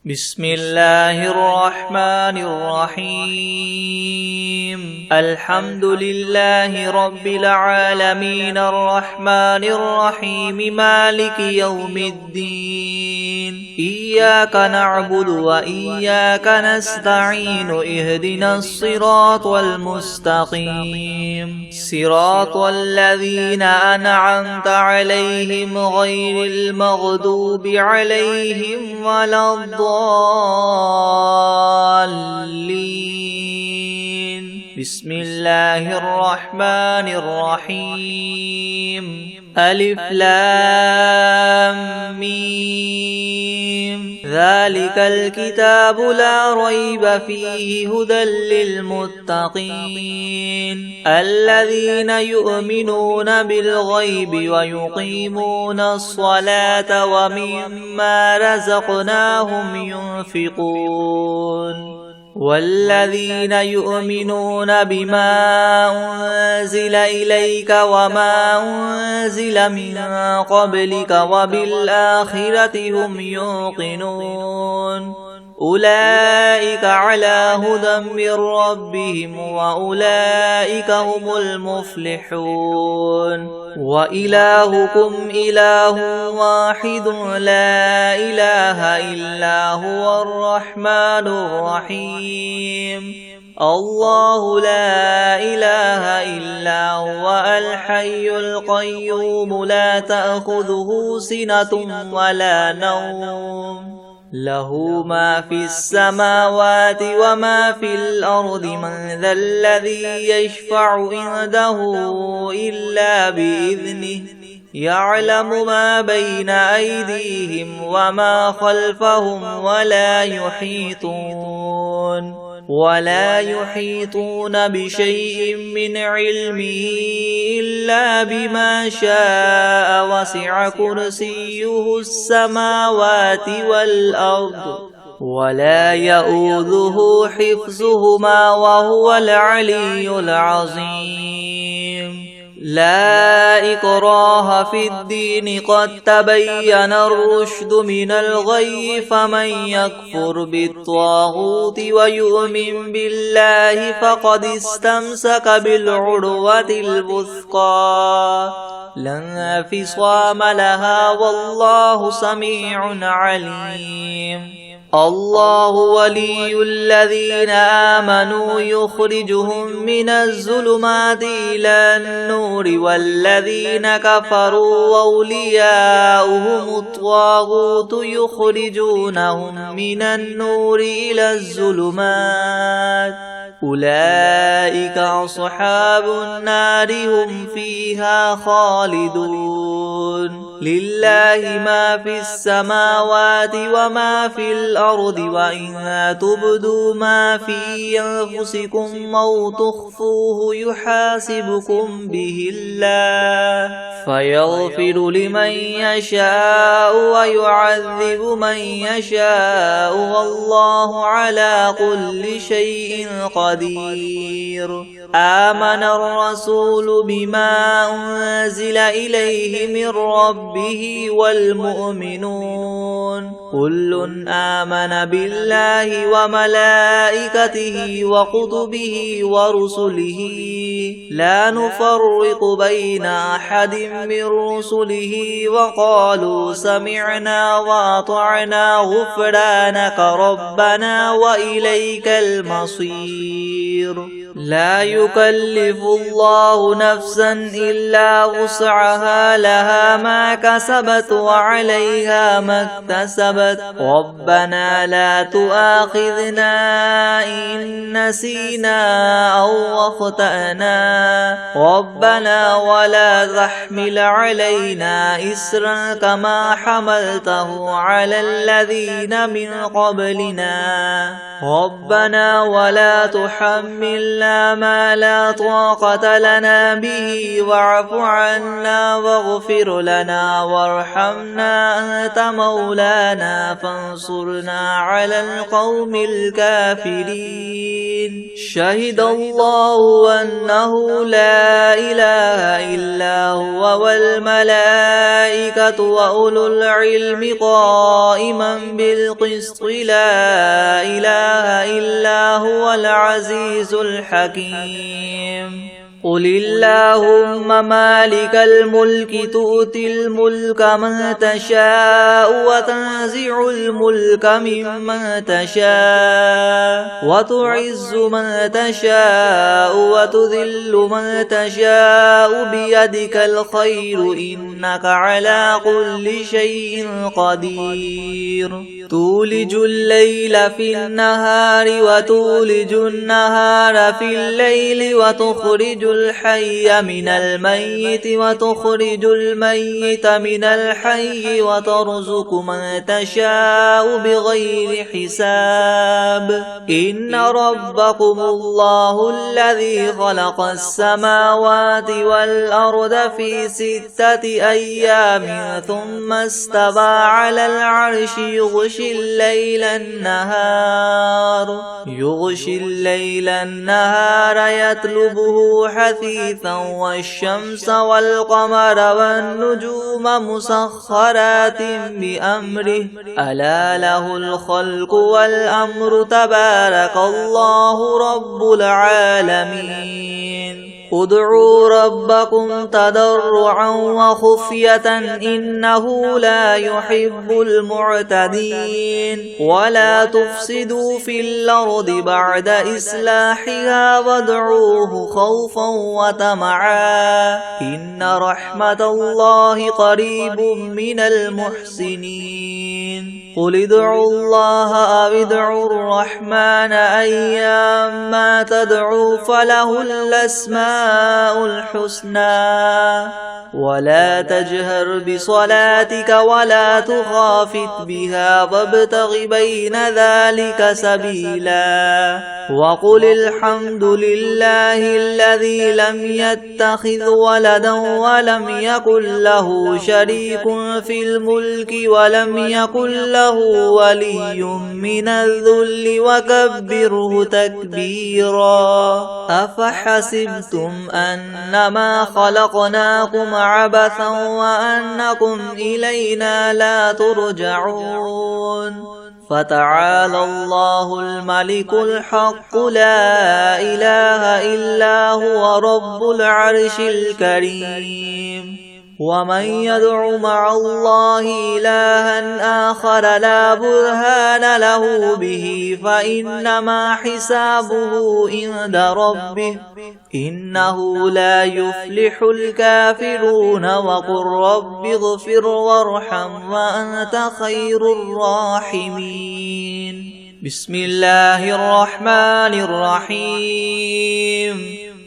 بسم الله الرحمن الرحيم الحمد لله رب العالمين الرحمن الرحيم مالك يوم الدين إياك نعبد وإياك نستعين اهدنا الصراط المستقيم صراط الذين أنعمت عليهم غير المغضوب عليهم ولا الضالين بسم الله الرحمن الرحيم ألف لام ميم ذلك الكتاب لا ريب فيه هدى للمتقين الذين يؤمنون بالغيب ويقيمون الصلاة ومما رزقناهم ينفقون والذين يؤمنون بما أنزل إليك وما أنزل من قبلك وبالآخرة هم يوقنون أولئك على هدى من ربهم وأولئك هم المفلحون وإلهكم إله واحد لا إله إلا هو الرحمن الرحيم الله لا إله إلا هو الحي القيوم لا تأخذه سنة ولا نوم له ما في السماوات وما في الأرض من ذا الذي يشفع عنده إلا بإذنه يعلم ما بين أيديهم وما خلفهم ولا يحيطون بشيء من علمه إلا بما شاء وسع كرسيه السماوات والأرض ولا يؤوده حفظهما وهو العلي العظيم لا إكراه في الدين قد تبين الرشد من الغي فمن يكفر بالطاغوت ويؤمن بالله فقد استمسك بالعروة الوثقى لا انفصام لها والله سميع عليم الله ولي الذين آمنوا يخرجهم من الظلمات إلى النور والذين كفروا أولياؤهم الطاغوت يخرجونهم من النور إلى الظلمات أولئك أصحاب النار هم فيها خالدون لله ما في السماوات وما في الأرض وإن تبدوا ما في أنفسكم أو تخفوه يحاسبكم به الله فيغفر لمن يشاء ويعذب من يشاء والله على كل شيء قدير آمن الرسول بما أنزل إليه من ربه والمؤمنون كل آمن بالله وملائكته وكتبه ورسله لا نفرق بين أحد من رسله وقالوا سمعنا وأطعنا غفرانك ربنا وإليك المصير لا يكلف الله نفسا إلا وسعها لها ما كسبت وعليها ما اكتسبت ربنا لا تؤاخذنا إن نسينا أو أخطأنا ربنا ولا تحمل علينا إسرا كما حملته على الذين من قبلنا ربنا ولا تحملنا ما لا طاقة لنا به واعف عنا واغفر لنا وارحمنا أنت مولانا فانصرنا على القوم الكافرين شهد الله أنه لا إله إلا هو والملائكة وأولو العلم قائما بالقسط لا إله إلا هو العزيز الحكيم قل اللهم مالك الملك تؤتي الملك من تشاء وتنزع الملك ممن تشاء وتعز من تشاء وتذل من تشاء بيدك الخير إنك على كل شيء قدير تولج الليل في النهار وتولج النهار في الليل وتخرج الحي من الميت وتخرج الميت من الحي وترزق من تشاء بغير حساب إن ربكم الله الذي خلق السماوات والأرض في 6 أيام ثم استوى على العرش يغشي الليل النهار يطلبه حثيثا والشمس والقمر والنجوم مسخرات بأمره ألا له الخلق والأمر تبارك الله رب العالمين ادعوا ربكم تضرعا وخفية إنه لا يحب المعتدين ولا تفسدوا في الأرض بعد إصلاحها وادعوه خوفا وطمعا إن رحمة الله قريب من المحسنين قل ادعوا الله أو ادعوا الرحمن أيما تدعوا فله الأسماء الحسنى ولا تجهر بصلاتك ولا تخافت بها وابتغ بين ذلك سبيلا وقل الحمد لله الذي لم يتخذ ولدا ولم يكن له شريك في الملك ولم يكن له ولي من الذل وكبره تكبيرا أفحسبتم أنما خلقناكم عبثا وأنكم إلينا لا ترجعون فتعالى الله الملك الحق لا إله إلا هو رب العرش الكريم ومن يدع مع الله إلها آخر لا برهان له به فإنما حسابه عند ربه إنه لا يفلح الكافرون وقل رب اغفر وارحم وأنت خير الراحمين بسم الله الرحمن الرحيم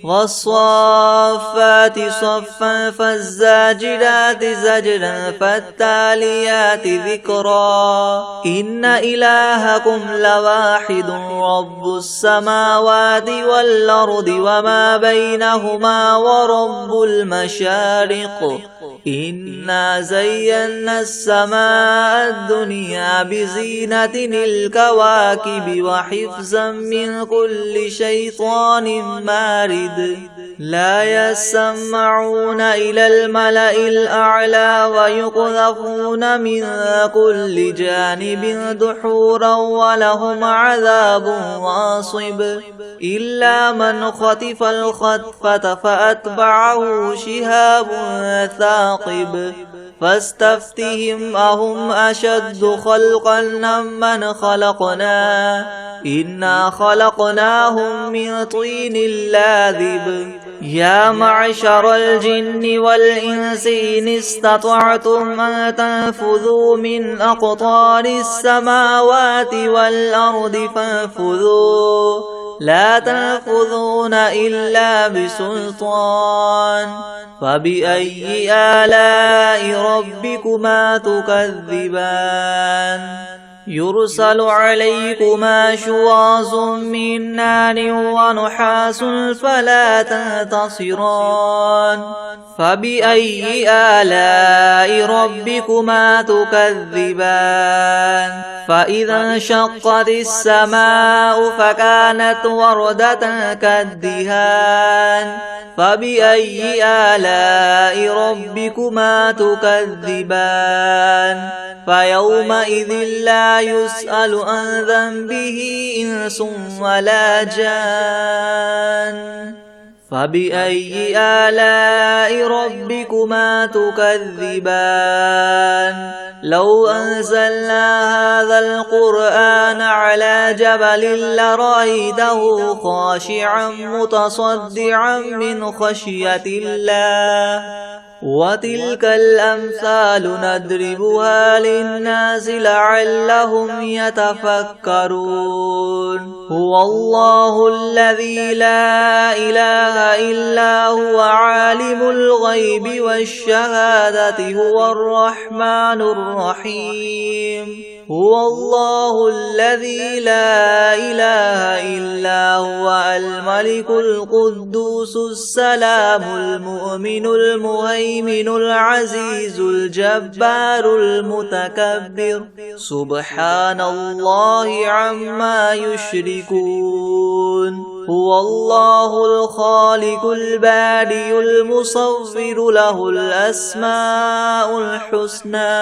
والصافات صفا فالزاجرات زجرا فالتاليات ذكرا إن إلهكم لواحد رب السماوات والأرض وما بينهما ورب المشارق إنا زينا السماء الدنيا بزينة الكواكب وحفظا من كل شيطان مارد لا يسمعون إلى الملأ الأعلى ويقذفون من كل جانب دحورا ولهم عذاب واصب إلا من خطف الخطفة فأتبعه شهاب ثاقب فاستفتهم أهم أشد خلقا ممن خلقنا إنا خلقناهم من طين لاذب يا معشر الجن والإنس إن استطعتم أن تنفذوا من أقطار السماوات والأرض فانفذوا لا تنفذون إلا بسلطان فبأي آلاء ربكما تكذبان يرسل عليكما شواظ من نار ونحاس فلا تنتصران فبأي آلاء ربكما تكذبان فإذا انشقت السماء فكانت وردة كالدهان فبأي آلاء ربكما تكذبان فيومئذ لا يسأل عن ذنبه إنس ولا جان فبأي آلاء ربكما تكذبان لو أنزلنا هذا القرآن على جبل لرأيته خاشعا متصدعا من خشية الله وتلك الأمثال نضربها للناس لعلهم يتفكرون هو الله الذي لا إله إلا هو عالم الغيب والشهادة هو الرحمن الرحيم هو الله الذي لا إله إلا هو الملك القدوس السلام المؤمن المهيمن العزيز الجبار المتكبر سبحان الله عما يشركون هو الله الخالق البارئ المصور له الأسماء الحسنى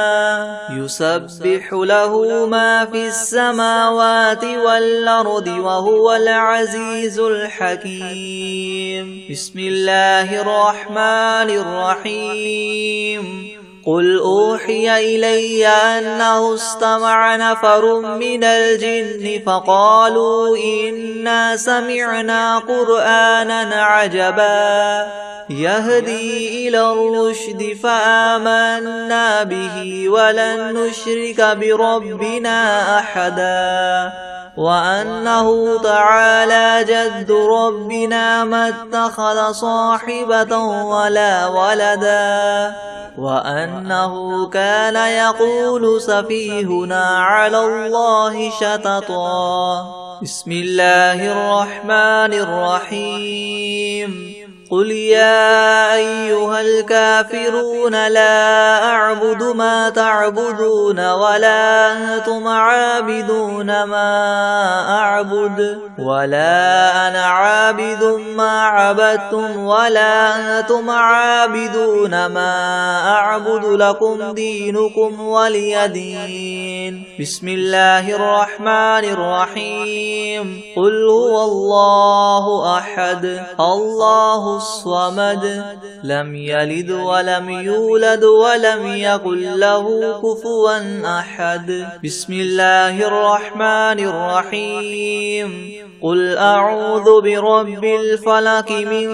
يسبح له ما في السماوات والأرض وهو العزيز الحكيم بسم الله الرحمن الرحيم قل أوحي إلي أنه استمع نفر من الجن فقالوا إنا سمعنا قرآنا عجبا يهدي إلى الرشد فآمنا به ولن نشرك بربنا أحدا وأنه تعالى جد ربنا ما اتخذ صاحبة ولا ولدا وأنه كان يقول سفيهنا على الله شططا بسم الله الرحمن الرحيم قل يا أيها الكافرون لا أعبد ما تعبدون ولا أنتم عابدون ما أعبد ولا أنا عابد ما عبدتم ولا أنتم عابدون ما أعبد لكم دينكم ولي دين بسم الله الرحمن الرحيم قل هو الله أحد الله الصمد لم يلد ولم يولد ولم يكن له كفوا أحد بسم الله الرحمن الرحيم قل أعوذ برب الفلق من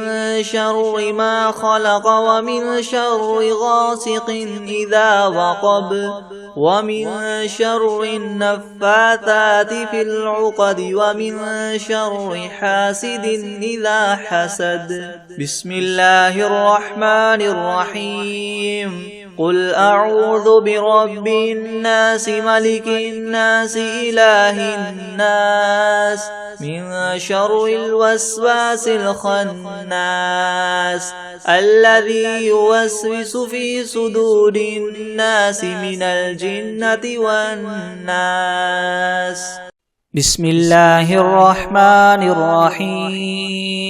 شر ما خلق ومن شر غاسق إذا وقب ومن شر النفاثات في العقد ومن شر حاسد إذا حسد بسم الله الرحمن الرحيم قل أعوذ برب الناس ملك الناس إله الناس من شر الوسواس الخناس الذي يوسوس في صدور الناس من الجنة والناس بسم الله الرحمن الرحيم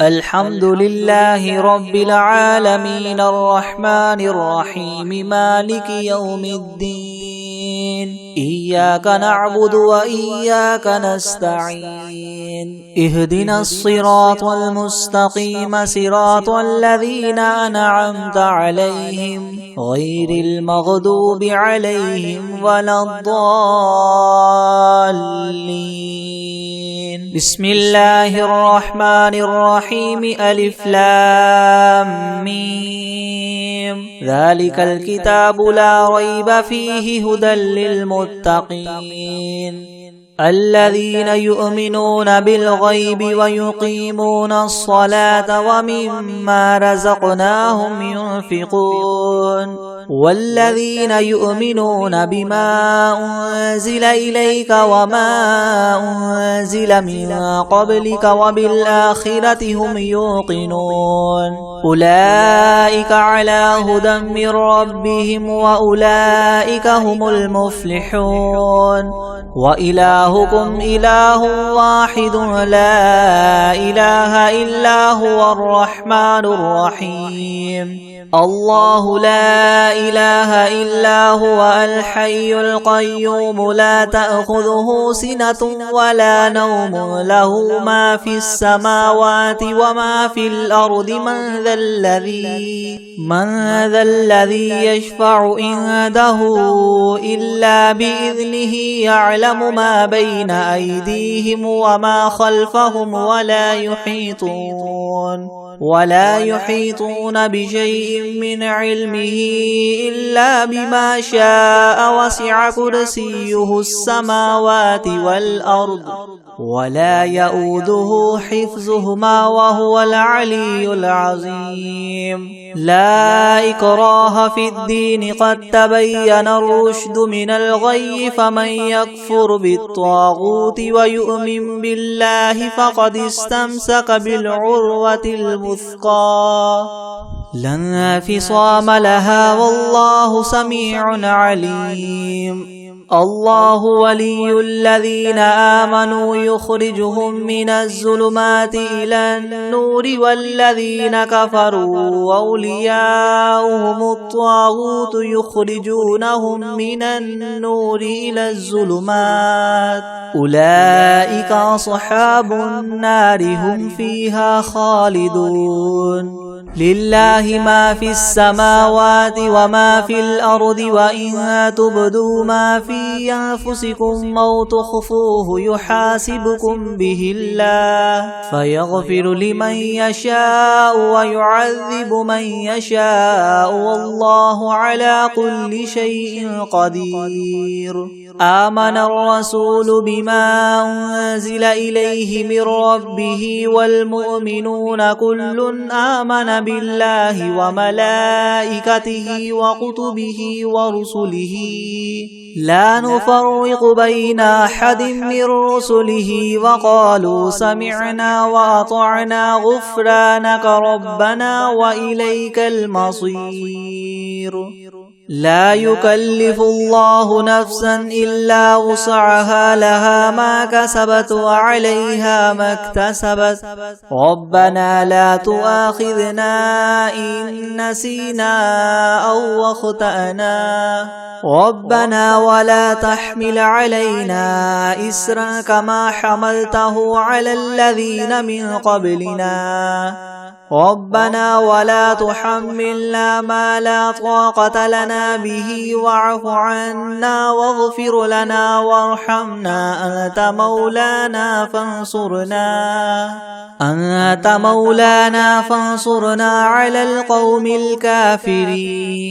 الحمد لله رب العالمين الرحمن الرحيم مالك يوم الدين إياك نعبد وإياك نستعين اهدنا الصراط المستقيم صراط الذين أنعمت عليهم غير المغضوب عليهم ولا الضالين بسم الله الرحمن الرحيم ألف لام ميم ذلك الكتاب لا ريب فيه هدى للمتقين الذين يؤمنون بالغيب ويقيمون الصلاة ومما رزقناهم ينفقون والذين يؤمنون بما أنزل إليك وما أنزل من قبلك وبالآخرة هم يوقنون أولئك على هدى من ربهم وأولئك هم المفلحون وإلهكم إله واحد لا إله إلا هو الرحمن الرحيم الله لا إله إلا هو الحي القيوم لا تأخذه سنة ولا نوم له ما في السماوات وما في الأرض من ذا الذي يشفع عنده إلا بإذنه يعلم ما بين أيديهم وما خلفهم ولا يحيطون بشيء من علمه إلا بما شاء وسع كرسيه السماوات والأرض ولا يؤوده حفظهما وهو العلي العظيم لا إكراه في الدين قد تبين الرشد من الغي فمن يكفر بالطاغوت ويؤمن بالله فقد استمسك بالعروة الوثقى لا انفصام لها والله سميع عليم الله ولي الذين آمنوا يخرجهم من الظلمات إلى النور والذين كفروا أولياؤهم الطاغوت يخرجونهم من النور إلى الظلمات أولئك أصحاب النار هم فيها خالدون لله ما في السماوات وما في الأرض وإن تبدوا ما في أنفسكم أو تخفوه يحاسبكم به الله فيغفر لمن يشاء ويعذب من يشاء والله على كل شيء قدير آمن الرسول بما أنزل إليه من ربه والمؤمنون كل آمن بالله وملائكته وكتبه ورسله لا نفرق بين أحد من رسله وقالوا سمعنا وأطعنا غفرانك ربنا وإليك المصير لا يكلف الله نفسا إلا وسعها لها ما كسبت وعليها ما اكتسبت ربنا لا تؤاخذنا إن نسينا أو أخطأنا ربنا ولا تحمل علينا إسرا كما حملته على الذين من قبلنا ربنا ولا تحملنا ما لا طاقة لنا به واعف عنا واغفر لنا وارحمنا أنت مولانا فانصرنا على القوم الكافرين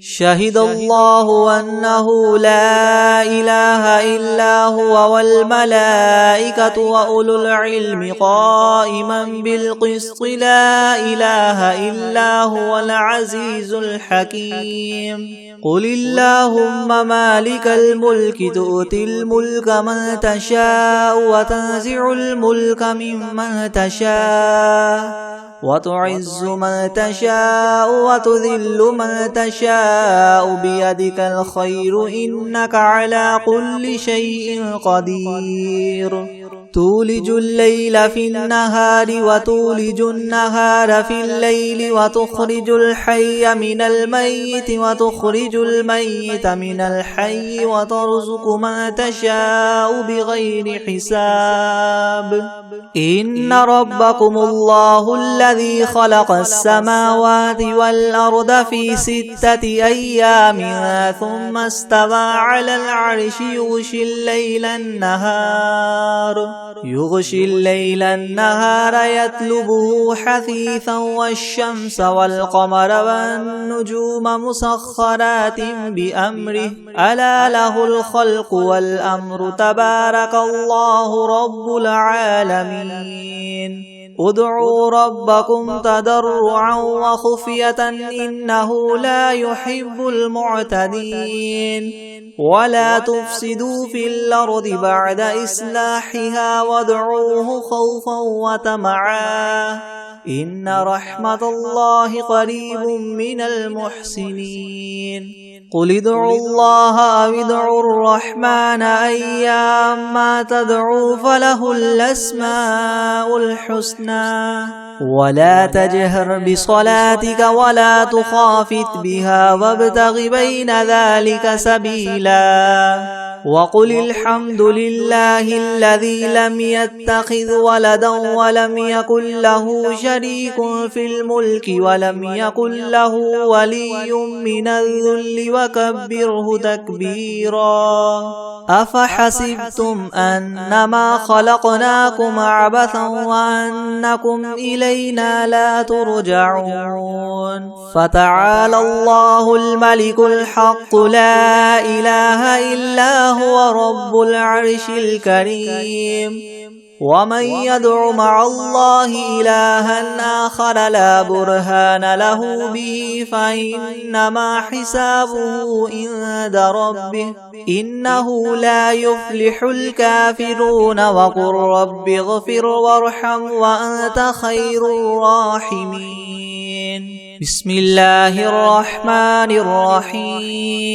شهد الله أنه لا إله إلا هو والملائكة وأولو العلم قائما بالقسط لا إله إلا هو العزيز الحكيم قل اللهم مالك الملك تؤتي الملك من تشاء وتنزع الملك ممن تشاء وتعز من تشاء وتذل من تشاء بيدك الخير إنك على كل شيء قدير تولج الليل في النهار وتولج النهار في الليل وتخرج الحي من الميت وتخرج الميت من الحي وترزق من تشاء بغير حساب إن ربكم الله الذي خلق السماوات والأرض في 6 أيام ثم استوى على العرش يغشي الليل النهار يطلبه حثيثا والشمس والقمر والنجوم مسخرات بأمره ألا له الخلق والأمر تبارك الله رب العالمين ادعوا ربكم تضرعا وخفية إنه لا يحب المعتدين ولا تفسدوا في الأرض بعد إصلاحها وادعوه خوفا وطمعا إن رحمة الله قريب من المحسنين قل ادعوا الله أو ادعوا الرحمن أيما تدعوا فله الأسماء الحسنى ولا تجهر بصلاتك ولا تخافت بها وابتغ بين ذلك سبيلا وقل الحمد لله الذي لم يتخذ ولدا ولم يكن له شريك في الملك ولم يكن له ولي من الذل وكبره تكبيرا أفحسبتم أنما خلقناكم عبثا وأنكم إلينا لا ترجعون فتعالى الله الملك الحق لا إله إلا هو رب العرش الكريم ومن يدع مع الله إلها آخر لا برهان له به فإنما حسابه عند ربه إنه لا يفلح الكافرون وقل رب اغفر وارحم وأنت خير الراحمين بسم الله الرحمن الرحيم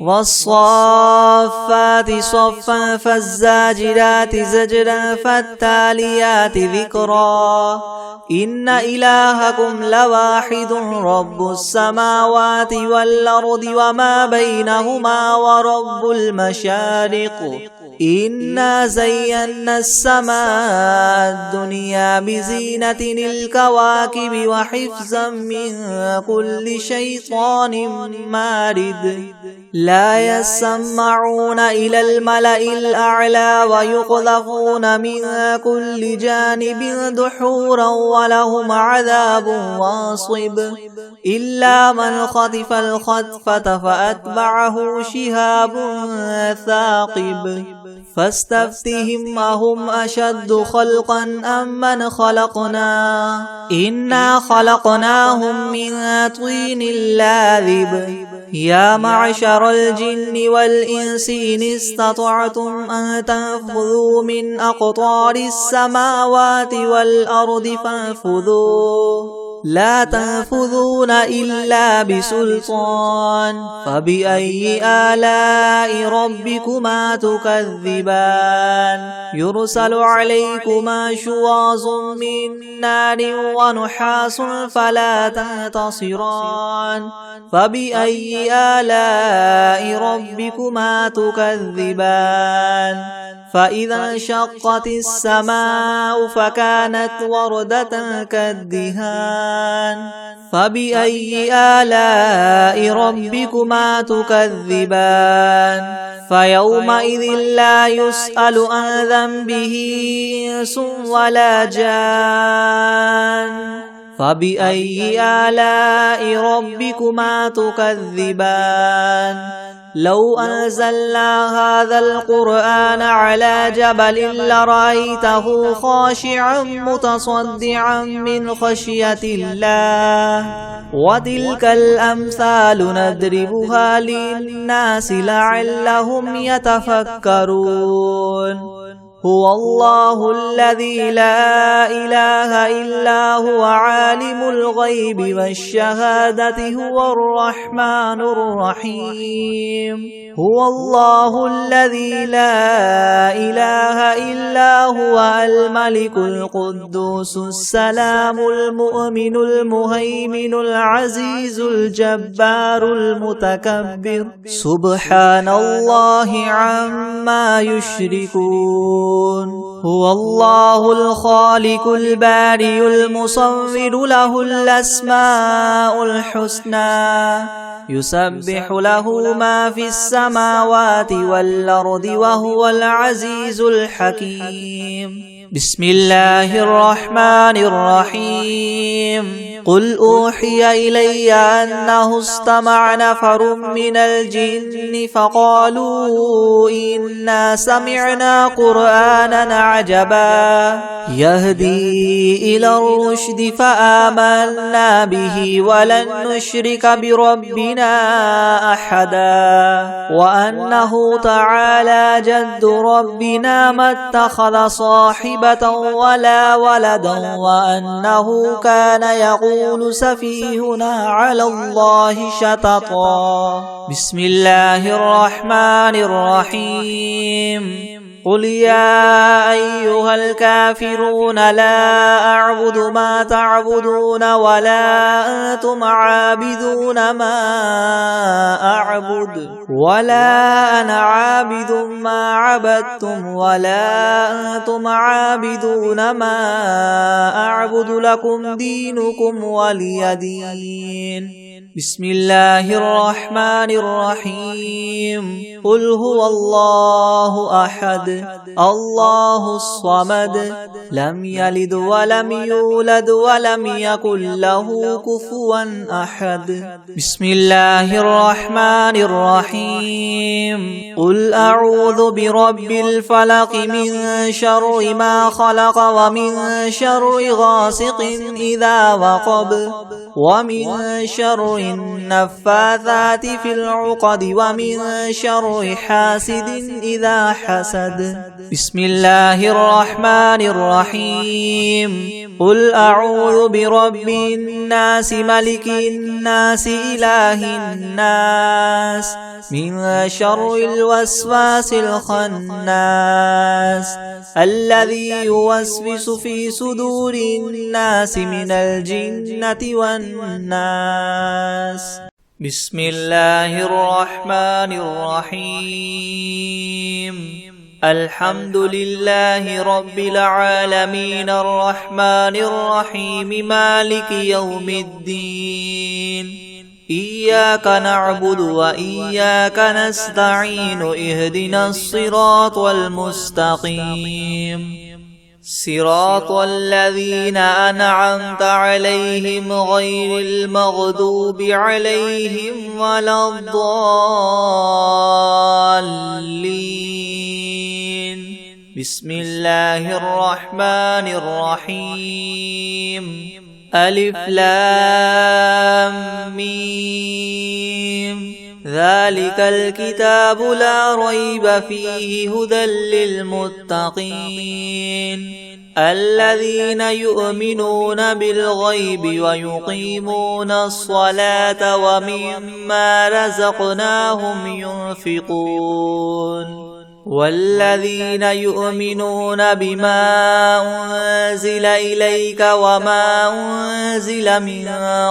والصافات صفا فالزاجرات زجرا فالتاليات ذكرا إن إلهكم لواحد رب السماوات والأرض وما بينهما ورب المشارق إنا زينا السماء الدنيا بزينة الكواكب وحفظا من كل شيطان مارد لا يسمعون إلى الملأ الأعلى ويقذفون من كل جانب دحورا ولهم عذاب واصب إلا من خطف الخطفة فأتبعه شهاب ثاقب فاستفتهم أهم أشد خلقا أم من خلقنا إنا خلقناهم من طين لاذب يا معشر الجن والإنس إن استطعتم أن تنفذوا من أقطار السماوات والأرض فانفذوا لا تنفذون إلا بسلطان فبأي آلاء ربكما تكذبان يرسل عليكما شواظ من نار ونحاس فلا تنتصران فبأي آلاء ربكما تكذبان فإذا انشقت السماء فكانت وردة كالدهان فبأي آلاء ربكما تكذبان فيومئذ لا يسأل عن ذنبه إنس ولا جان فبأي آلاء ربكما تكذبان لو أنزلنا هذا القرآن على جبل لرأيته خاشعا متصدعا من خشية الله وتلك الأمثال نضربها للناس لعلهم يتفكرون هو الله الذي لا إله إلا هو عالم الغيب والشهادة هو الرحمن الرحيم هو الله الذي لا إله إلا هو الملك القدوس السلام المؤمن المهيمن العزيز الجبار المتكبر سبحان الله عما يشركون هو الله الخالق البارئ المصور له الأسماء الحسنى يسبح له ما في السماوات والأرض وهو العزيز الحكيم بسم الله الرحمن الرحيم قل أوحي إلي أنه استمع نفر من الجن فقالوا إنا سمعنا قرآنا عجبا يهدي إلى الرشد فآمنا به ولن نشرك بربنا أحدا وأنه تعالى جد ربنا ما اتخذ صاحبة ولا ولدا وأنه كان يقول سفيهنا على الله شططا بسم الله الرحمن الرحيم قل يا أيها الكافرون لا أعبد ما تعبدون ولا أنتم عابدون ما أعبد ولا أنا عابد ما عبدتم ولا أنتم عابدون ما أعبد لكم دينكم ولي دين بسم الله الرحمن الرحيم قل هو الله أحد الله الصمد لم يلد ولم يولد ولم يكن له كفوا أحد بسم الله الرحمن الرحيم قل أعوذ برب الفلق من شر ما خلق ومن شر غاسق إذا وقب ومن شر النفاثات في العقد ومن شر حاسد إذا حسد بسم الله الرحمن الرحيم قل أعوذ برب الناس ملك الناس إله الناس من شر الوسواس الخناس الذي يوسوس في صدور الناس من الجنة والناس بسم الله الرحمن الرحيم الحمد لله رب العالمين الرحمن الرحيم مالك يوم الدين إياك نعبد وإياك نستعين اهدنا الصراط المستقيم صراط الذين أنعمت عليهم غير المغضوب عليهم ولا الضالين بسم الله الرحمن الرحيم ألف لام ميم ذلك الكتاب لا ريب فيه هدى للمتقين الذين يؤمنون بالغيب ويقيمون الصلاة ومما رزقناهم ينفقون والذين يؤمنون بما أنزل إليك وما أنزل من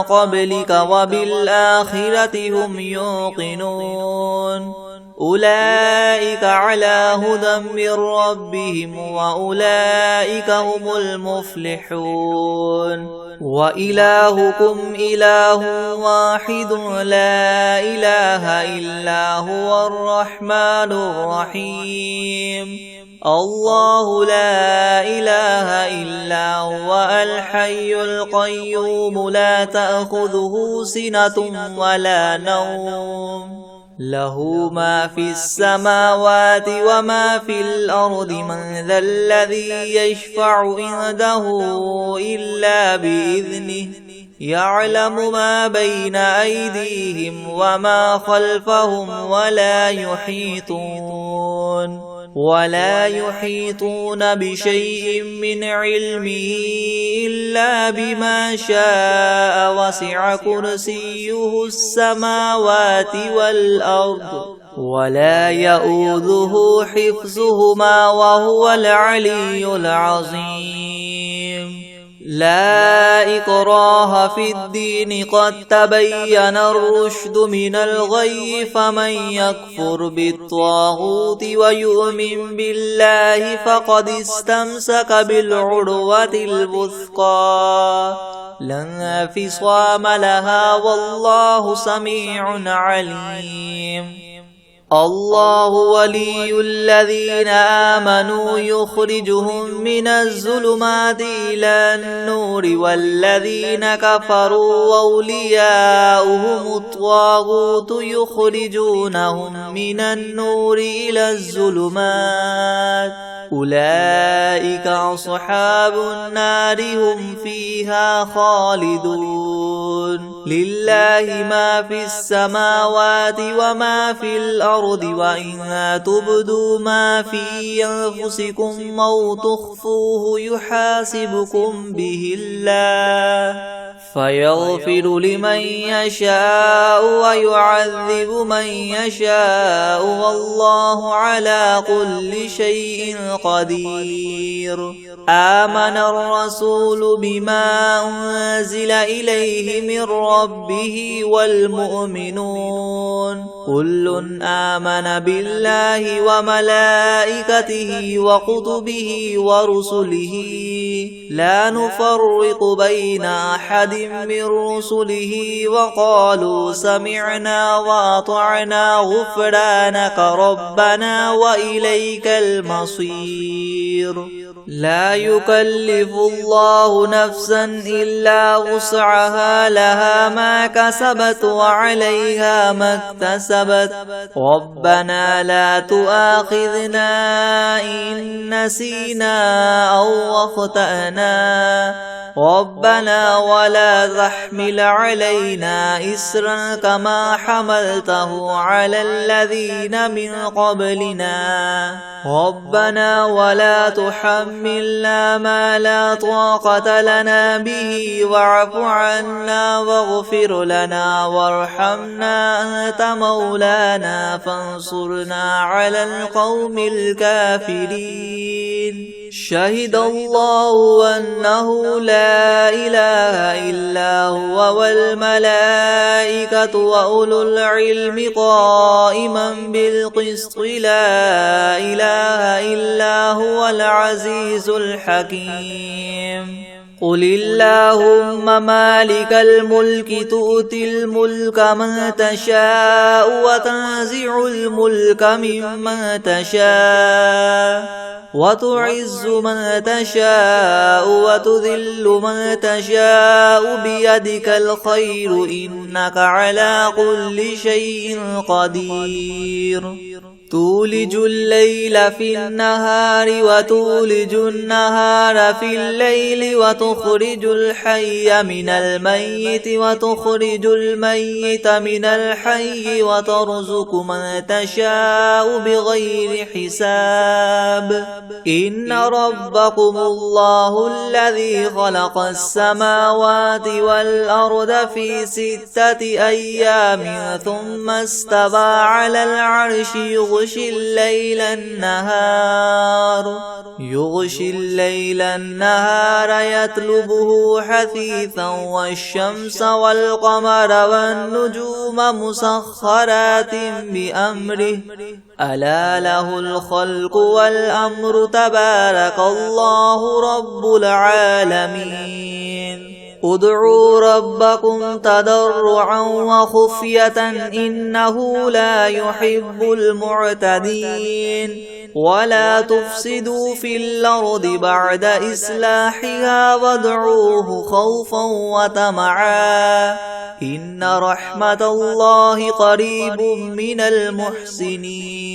قبلك وبالآخرة هم يوقنون أولئك على هدى من ربهم وأولئك هم المفلحون وإلهكم إله واحد لا إله إلا هو الرحمن الرحيم الله لا إله إلا هو الحي القيوم لا تأخذه سنة ولا نوم له ما في السماوات وما في الأرض من ذا الذي يشفع عنده إلا بإذنه يعلم ما بين أيديهم وما خلفهم ولا يحيطون بشيء من علمه إلا بما شاء وسع كرسيه السماوات والأرض ولا يؤوده حفظهما وهو العلي العظيم لا إكراه في الدين قد تبين الرشد من الغي فمن يكفر بالطاغوت ويؤمن بالله فقد استمسك بالعروة الوثقى لا انفصام لها والله سميع عليم الله ولي الذين آمنوا يخرجهم من الظلمات إلى النور والذين كفروا أولياؤهم الطاغوت يخرجونهم من النور إلى الظلمات أولئك أصحاب النار هم فيها خالدون لله ما في السماوات وما في الأرض وإن تبدوا ما في أنفسكم أو تخفوه يحاسبكم به الله فيغفر لمن يشاء ويعذب من يشاء والله على كل شيء قدير آمن الرسول بما أنزل إليه من ربه والمؤمنون كل آمن بالله وملائكته وكتبه ورسله لا نفرق بين أحد من رسله وقالوا سمعنا وأطعنا غفرانك ربنا وإليك المصير لا يكلف الله نفسا إلا وسعها لها ما كسبت وعليها ما اكتسبت ربنا لا تؤاخذنا إن نسينا أو أخطأنا ربنا ولا تحمل علينا إسرا كما حملته على الذين من قبلنا ربنا ولا تحملنا ما لا طاقة لنا به واعف عنا واغفر لنا وارحمنا أنت مولانا فانصرنا على القوم الكافرين شهد الله أنه لا إله إلا هو والملائكة وأولو العلم قائما بالقسط لا إله إلا هو العزيز الحكيم قل اللهم مالك الملك تؤتي الملك من تشاء وتنزع الملك ممن تشاء وتعز من تشاء وتذل من تشاء بيدك الخير إنك على كل شيء قدير تولج الليل في النهار وتولج النهار في الليل وتخرج الحي من الميت وتخرج الميت من الحي وترزق من تشاء بغير حساب إن ربكم الله الذي خلق السماوات والأرض في 6 أيام ثم استوى على العرش يغشي الليل النهار يطلبه حثيثا والشمس والقمر والنجوم مسخرات بأمره ألا له الخلق والأمر تبارك الله رب العالمين ادعوا ربكم تضرعا وخفية إنه لا يحب المعتدين ولا تفسدوا في الأرض بعد إصلاحها وادعوه خوفا وطمعا إن رحمة الله قريب من المحسنين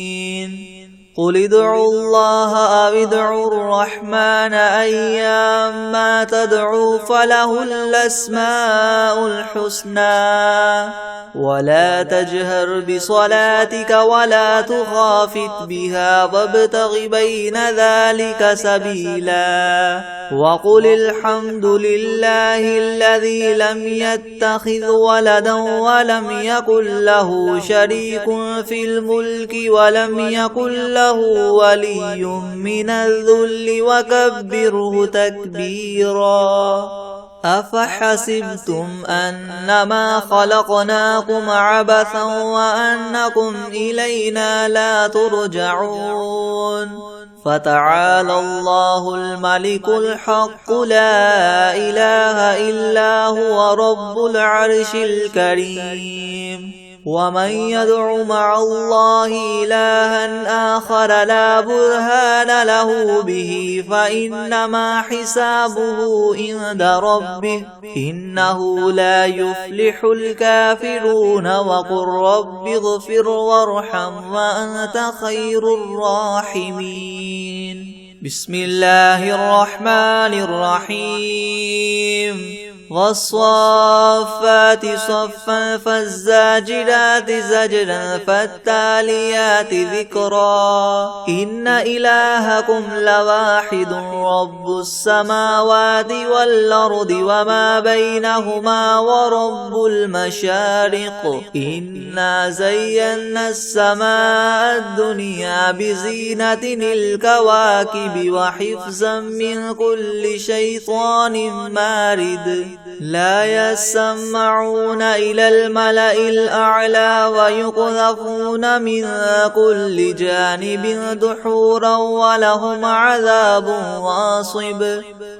قل ادعوا الله أو ادعوا الرحمن أيما تدعوا فله الأسماء الحسنى ولا تجهر بصلاتك ولا تخافت بها وابتغ بين ذلك سبيلا وقل الحمد لله الذي لم يتخذ ولدا ولم يكن له شريك في الملك ولم يكن له ولي من الذل وكبره تكبيرا أفحسبتم أنما خلقناكم عبثا وأنكم إلينا لا ترجعون فتعالى الله الملك الحق لا إله إلا هو رب العرش الكريم ومن يدع مع الله إلها آخر لا برهان له به فإنما حسابه عند ربه إنه لا يفلح الكافرون وقل رب اغفر وارحم وأنت خير الراحمين. بسم الله الرحمن الرحيم. والصافات صفا فالزاجرات زجرا فالتاليات ذكرا إن إلهكم لواحد رب السماوات والأرض وما بينهما ورب المشارق إنا زينا السماء الدنيا بزينة الكواكب وحفظا من كل شيطان مارد لا يسمعون إلى الملأ الأعلى ويقذفون من كل جانب دحورا ولهم عذاب واصب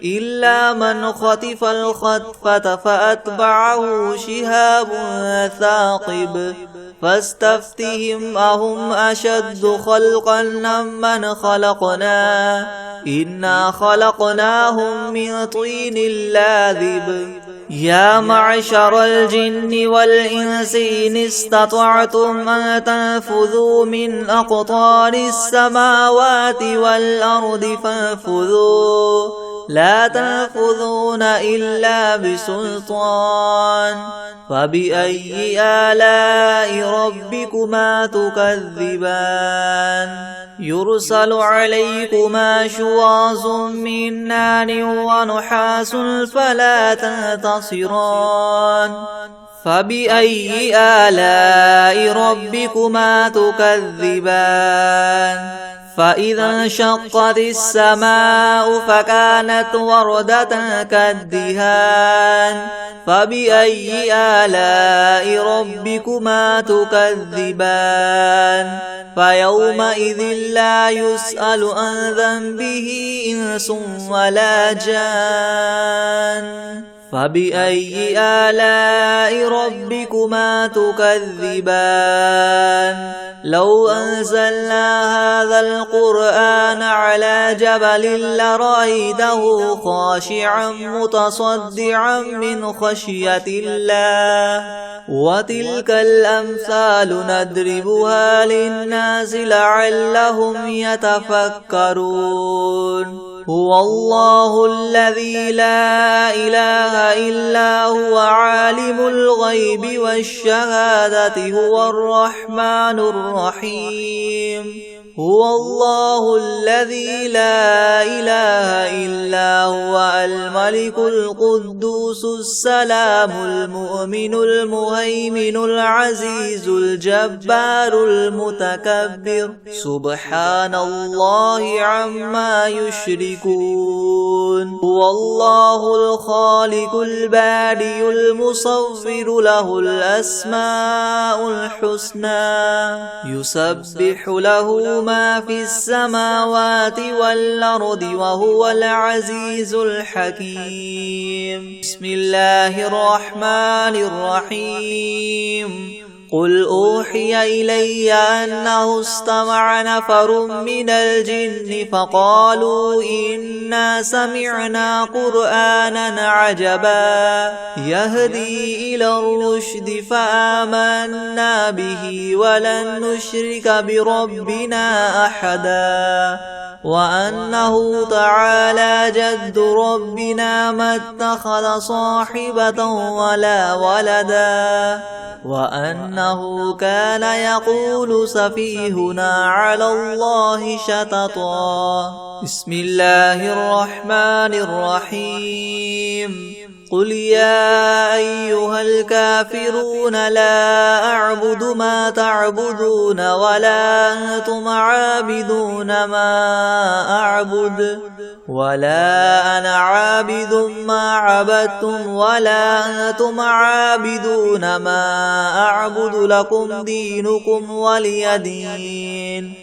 إلا من خطف الخطفة فأتبعه شهاب ثاقب فاستفتهم أهم أشد خلقا ممن خلقنا إنا خلقناهم من طين لاذب يا معشر الجن والإنس إن استطعتم أن تنفذوا من أقطار السماوات والأرض فانفذوا لا تنفذون إلا بسلطان فبأي آلاء ربكما تكذبان يرسل عليكما شواظ من نار ونحاس فلا تنتصران فبأي آلاء ربكما تكذبان فإذا انشقت السماء فكانت وردة كالدهان فبأي آلاء ربكما تكذبان فيومئذ لا يسأل عن ذنبه إنس ولا جان فبأي آلاء ربكما تكذبان لو أنزلنا هذا القرآن على جبل لرأيته خاشعا متصدعا من خشية الله وتلك الأمثال نضربها للناس لعلهم يتفكرون هو الله الذي لا إله إلا هو عالم الغيب والشهادة هو الرحمن الرحيم هو الله الذي لا إله إلا هو الملك القدوس السلام المؤمن المهيمن العزيز الجبار المتكبر سبحان الله عما يشركون هو الله الخالق البارئ المصور له الأسماء الحسنى يسبح له ما في السماوات والأرض وهو العزيز الحكيم بسم الله الرحمن الرحيم قل أوحي إلي أنه استمع نفر من الجن فقالوا إنا سمعنا قرآنا عجبا يهدي إلى الرشد فآمنا به ولن نشرك بربنا أحدا وأنه تعالى جد ربنا ما اتخذ صاحبة ولا ولدا وأنه كان يقول سفيهنا على الله شططا بسم الله الرحمن الرحيم قل يا أيها الكافرون لا أعبد ما تعبدون ولا أنتم عابدون ما أعبد ولا أنا عابد ما عبدتم ولا أنتم عابدون ما أعبد لكم دينكم ولي دين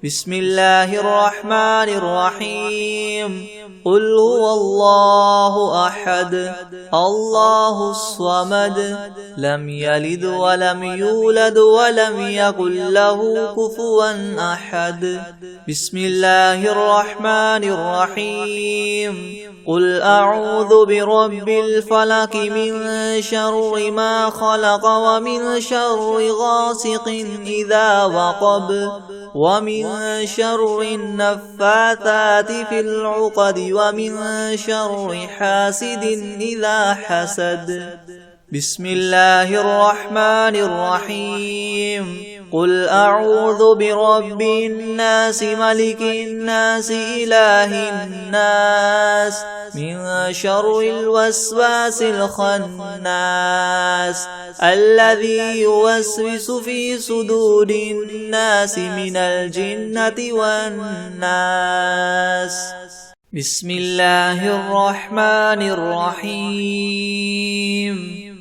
بسم الله الرحمن الرحيم قل هو الله أحد الله الصمد لم يلد ولم يولد ولم يكن له كفوا أحد بسم الله الرحمن الرحيم قل أعوذ برب الفلق من شر ما خلق ومن شر غاسق إذا وقب ومن شر النفاثات في العقد ومن شر حاسد إذا حسد بسم الله الرحمن الرحيم قل أعوذ برب الناس ملك الناس إله الناس من شر الوسواس الخناس الذي يوسوس في صدور الناس من الجنة والناس بسم الله الرحمن الرحيم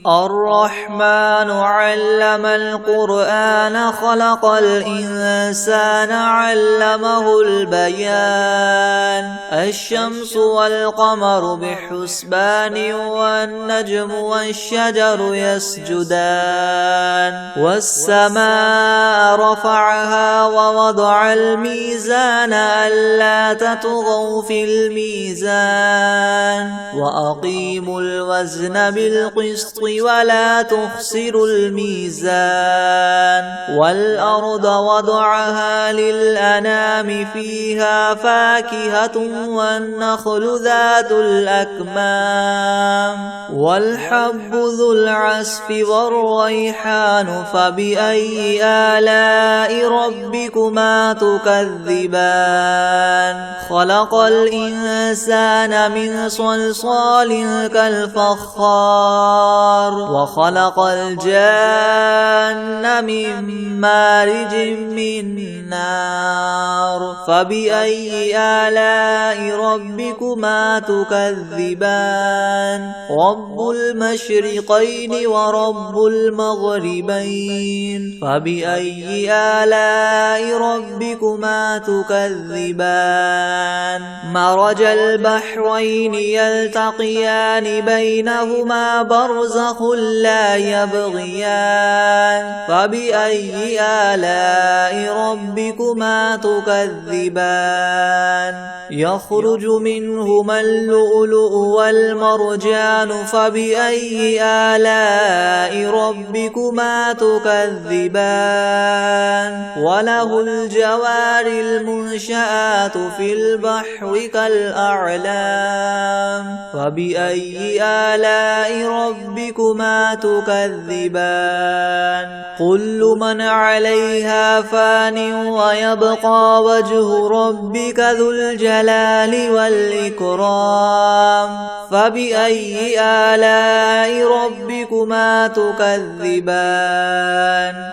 الرحمن علم القرآن خلق الإنسان علمه البيان الشمس والقمر بحسبان والنجم والشجر يسجدان والسماء رفعها ووضع الميزان ألا تطغوا في الميزان وأقيموا الوزن بالقسط ولا تخسروا الميزان والأرض وضعها للأنام فيها فاكهة والنخل ذات الأكمام والحب ذو العصف والريحان فبأي آلاء ربكما تكذبان خلق الإنسان من صلصال كالفخار وخلق الجان من مارج من نار فبأي آلاء ربكما تكذبان رب المشرقين ورب المغربين فبأي آلاء ربكما تكذبان مرج البحرين يلتقيان بينهما برزخ لا يبغيان فبأي آلاء ربكما تكذبان يخرج منهما اللؤلؤ والمرجان فبأي آلاء ربكما تكذبان وله الجوار المنشآت في البحر كالأعلام فبأي آلاء ربكما تكذبان كل من عليها فان ويبقى وجه ربك ذو الجلال والإكرام فبأي آلاء ربكما تكذبان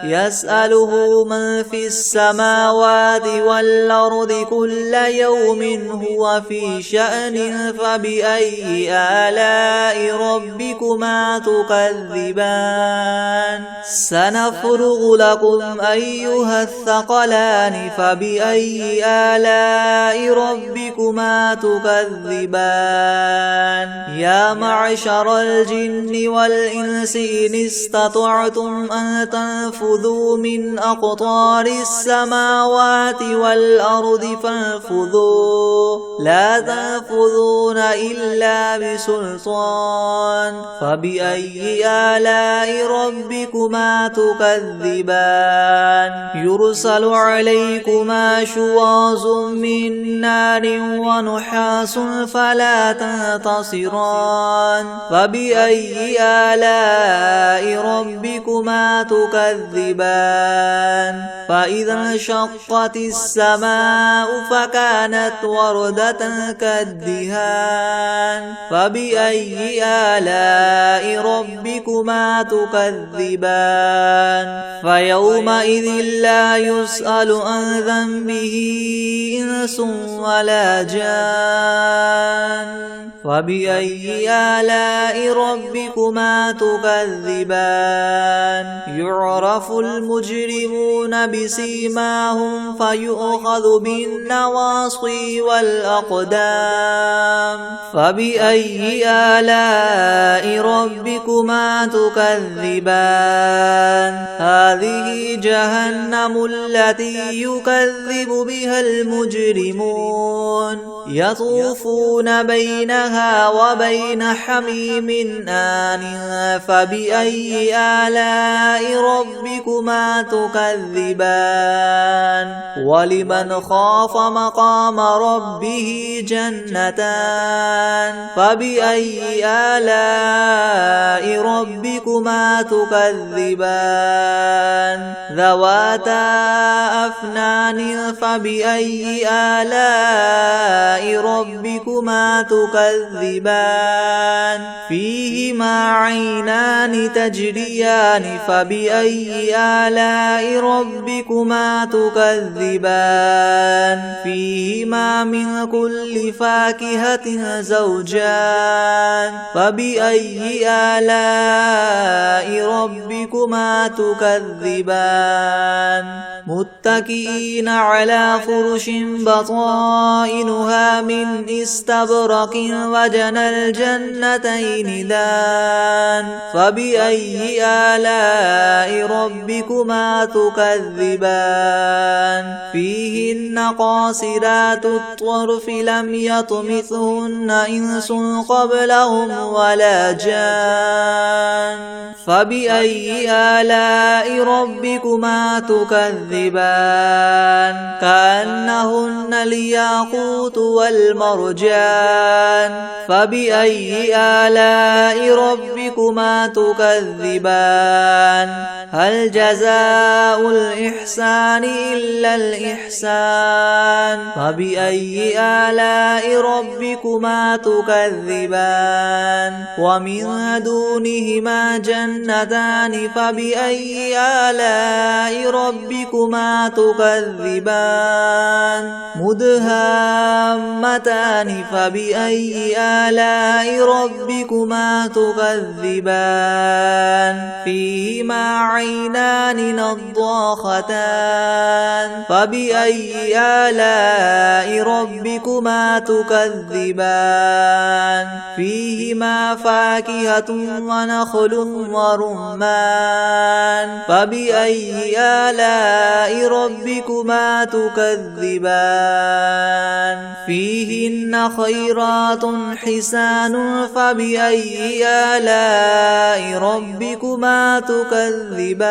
يسأله من في السماوات والأرض كل يوم هو في شأن فبأي آلاء ربكما تكذبان سنفرغ لكم أيها الثقلان فبأي آلاء ربكما تكذبان يا معشر الجن والإنس إن استطعتم أن تنفذوا من أقطار السماوات والأرض فانفذوا لا تنفذون إلا بسلطان فبأي آلاء ربكما تكذبان يرسل عليكما شواظ من نار ونحاس فلا تنتصران فبأي آلاء ربكما تكذبان فإذا انشقت السماء فكانت وردا بردة كالدهان فبأي آلاء ربكما تكذبان فيومئذ لا يسأل عن ذنبه إنس ولا جان فبأي آلاء ربكما تكذبان يعرف المجرمون بسيماهم فيؤخذ بالنواصي والأقدام فبأي آلاء ربكما تكذبان هذه جهنم التي يكذب بها المجرمون يطوفون بينها وبين حميم آن فبأي آلاء ربكما تكذبان ولمن خاف مقام ربه جنتان فبأي آلاء ربكما تكذبان ذواتا أفنان فبأي آلاء ربكما تكذبان فيهما عينان تجريان فبأي آلاء ربكما تكذبان فيهما من كل فاكهة زوجان فبأي آلاء ربكما تكذبان متكئين على فرش بطائنها من استبرق وجنى الجنتين دان فبأي آلاء ربكما تكذبان فيهن قاصرات الطرف لم يطمثهن إنس قبلهم ولا جان فبأي آلاء ربكما تكذبان كأنهن الياقوت والمرجان فبأي آلاء ربكما تكذبان هل جزاء الإحسان إلا الإحسان فبأي آلاء ربكما تكذبان ومن دونهما جنتان فبأي آلاء ربكما تكذبان مدهامتان فبأي آلاء ربكما تكذبان فيهما عينان نضاختان فبأي آلاء ربكما تكذبان فيهما فاكهة ونخل ورمان فبأي آلاء ربكما تكذبان فيهن خيرات حسان فبأي آلاء ربكما تكذبان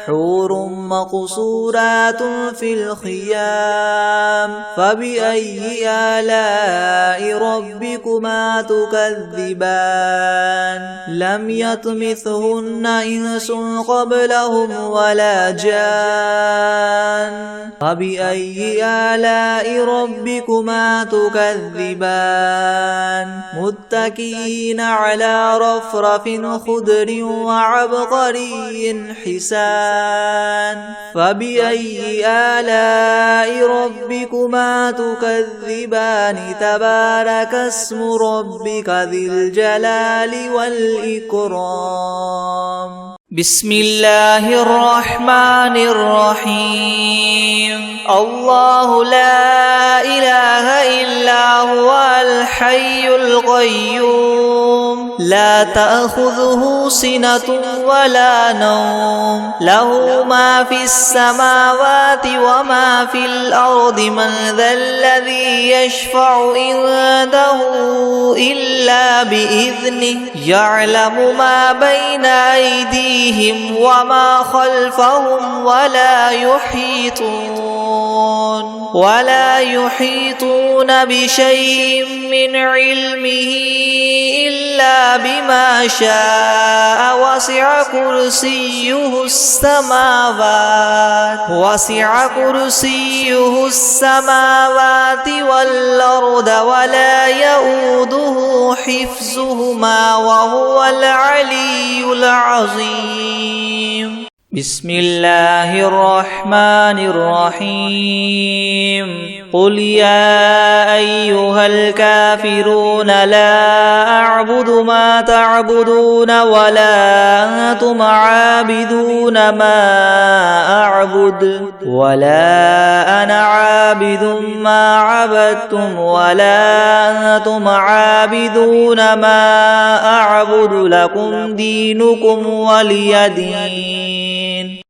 حور مقصورات في الخيام فبأي آلاء ربكما تكذبان لم يطمثهن إنس قبلهم ولا جان فبأي آلاء ربكما تكذبان متكئين على رفرف خضر وعبقري حسان فبأي آلاء ربكما تكذبان تبارك اسم ربك ذي الجلال والإكرام بسم الله الرحمن الرحيم الله لا إله إلا هو الحي القيوم لا تأخذه سنة ولا نوم له ما في السماوات وما في الأرض من ذا الذي يشفع عنده إلا بإذنه يعلم ما بين أيديهم وما خلفهم ولا يحيطون بشيء من علمه إلا بما شاء وسع كرسيه السماوات والأرض ولا يؤوده حفظهما وهو العلي العظيم. بسم الله الرحمن الرحيم. قل يا أيها الكافرون لا أعبد ما تعبدون ولا أنتم عابدون ما أعبد ولا أنا عابد ما عبدتم ولا أنتم عابدون ما أعبد لكم دينكم ولي دين.